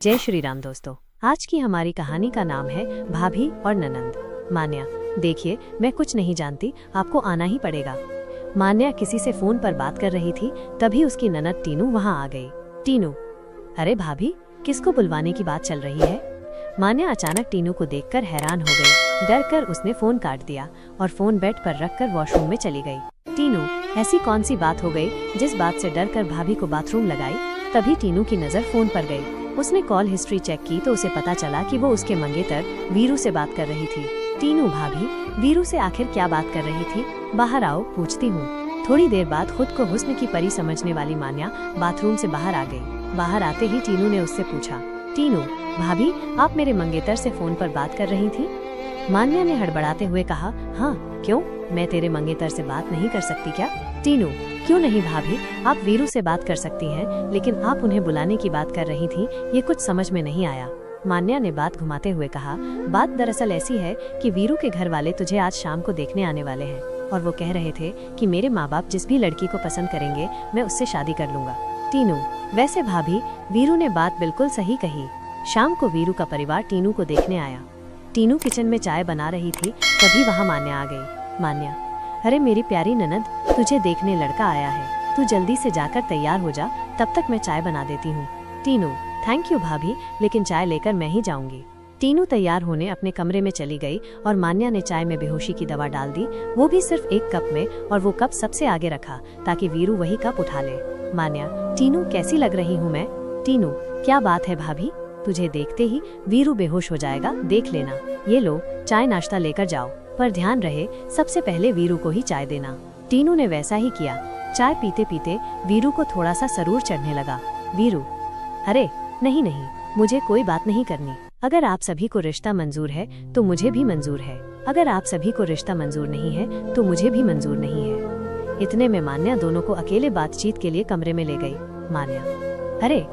जय श्री राम दोस्तों। आज की हमारी कहानी का नाम है भाभी और ननंद। मान्या, देखिए मैं कुछ नहीं जानती, आपको आना ही पड़ेगा। मान्या किसी से फोन पर बात कर रही थी, तभी उसकी ननद टीनू वहां आ गई। टीनू, अरे भाभी, किसको बुलवाने की बात चल रही है? मान्या अचानक टीनू को देखकर हैरान हो गई। डर कर उसने फोन काट दिया और फोन बेड पर रखकर वॉशरूम में चली गई। टीनू, ऐसी कौन सी बात हो गई जिस बात से डर कर भाभी को बाथरूम लगाई? तभी टीनू की नजर फोन पर गई। उसने कॉल हिस्ट्री चेक की तो उसे पता चला कि वो उसके मंगेतर वीरू से बात कर रही थी। टीनू, भाभी, वीरू से आखिर क्या बात कर रही थी? बाहर आओ, पूछती हूँ। थोड़ी देर बाद खुद को हुस्न की परी समझने वाली मान्या बाथरूम से बाहर आ गई। बाहर आते ही टीनू ने उससे पूछा, टीनू भाभी, आप मेरे मंगेतर से फोन पर बात कर रही थी? मान्या ने हड़बड़ाते हुए कहा, हाँ, क्यों, मैं तेरे मंगेतर से बात नहीं कर सकती क्या? टीनू, क्यों नहीं भाभी, आप वीरू से बात कर सकती हैं, लेकिन आप उन्हें बुलाने की बात कर रही थी, ये कुछ समझ में नहीं आया। मान्या ने बात घुमाते हुए कहा, बात दरअसल ऐसी है कि वीरू के घर वाले तुझे आज शाम को देखने आने वाले हैं और वो कह रहे थे कि मेरे माँ बाप जिस भी लड़की को पसंद करेंगे मैं उससे शादी कर लूंगा। टीनू, वैसे भाभी, वीरू ने बात बिल्कुल सही कही। शाम को वीरू का परिवार टीनू को देखने आया। टीनू किचन में चाय बना रही थी, तभी वहाँ मान्या आ गई। मान्या, अरे मेरी प्यारी ननद, तुझे देखने लड़का आया है, तू जल्दी से जाकर तैयार हो जा, तब तक मैं चाय बना देती हूँ। टीनू, थैंक यू भाभी, लेकिन चाय लेकर मैं ही जाऊंगी। टीनू तैयार होने अपने कमरे में चली गई और मान्या ने चाय में बेहोशी की दवा डाल दी, वो भी सिर्फ एक कप में, और वो कप सबसे आगे रखा ताकि वीरू वही कप उठा ले। मान्या, टीनू कैसी लग रही हूँ मैं? टीनू, क्या बात है भाभी, तुझे देखते ही वीरू बेहोश हो जाएगा, देख लेना। ये लो, चाय नाश्ता लेकर जाओ, पर ध्यान रहे सबसे पहले वीरू को ही चाय देना। टीनू ने वैसा ही किया। चाय पीते पीते वीरू को थोड़ा सा सरूर चढ़ने लगा। वीरू, अरे नहीं नहीं, मुझे कोई बात नहीं करनी। अगर आप सभी को रिश्ता मंजूर है तो मुझे भी मंजूर है, अगर आप सभी को रिश्ता मंजूर नहीं है तो मुझे भी मंजूर नहीं है। इतने में मान्या दोनों को अकेले बातचीत के लिए कमरे में ले गई। मान्या, अरे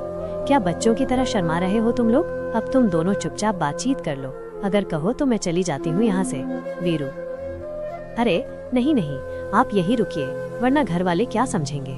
क्या बच्चों की तरह शर्मा रहे हो तुम लोग? अब तुम दोनों चुपचाप बातचीत कर लो, अगर कहो तो मैं चली जाती हूँ यहाँ से। वीरू, अरे नहीं नहीं, आप यही रुकिए, वरना घर वाले क्या समझेंगे।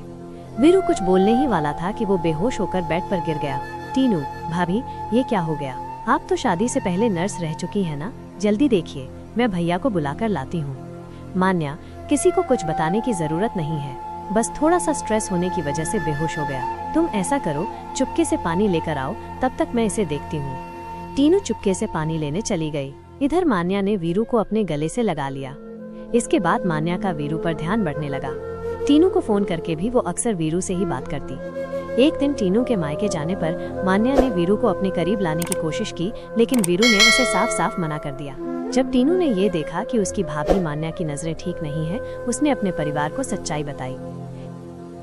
वीरू कुछ बोलने ही वाला था कि वो बेहोश होकर बेड पर गिर गया। टीनू, भाभी, ये क्या हो गया? आप तो शादी से पहले नर्स रह चुकी हैं ना, जल्दी देखिए, मैं भैया को बुलाकर लाती हूँ। मान्या, किसी को कुछ बताने की जरूरत नहीं है, बस थोड़ा सा स्ट्रेस होने की वजह से बेहोश हो गया। तुम ऐसा करो, चुपके से पानी लेकर आओ, तब तक मैं इसे देखती हूँ। टीनू चुपके से पानी लेने चली गई। इधर मान्या ने वीरू को अपने गले से लगा लिया। इसके बाद मान्या का वीरू पर ध्यान बढ़ने लगा। टीनू को फोन करके भी वो अक्सर वीरू से ही बात करती। एक दिन टीनू के मायके जाने पर मान्या ने वीरू को अपने करीब लाने की कोशिश की, लेकिन वीरू ने उसे साफ साफ मना कर दिया। जब टीनू ने ये देखा कि उसकी भाभी मान्या की नजरें ठीक नहीं है, उसने अपने परिवार को सच्चाई बताई।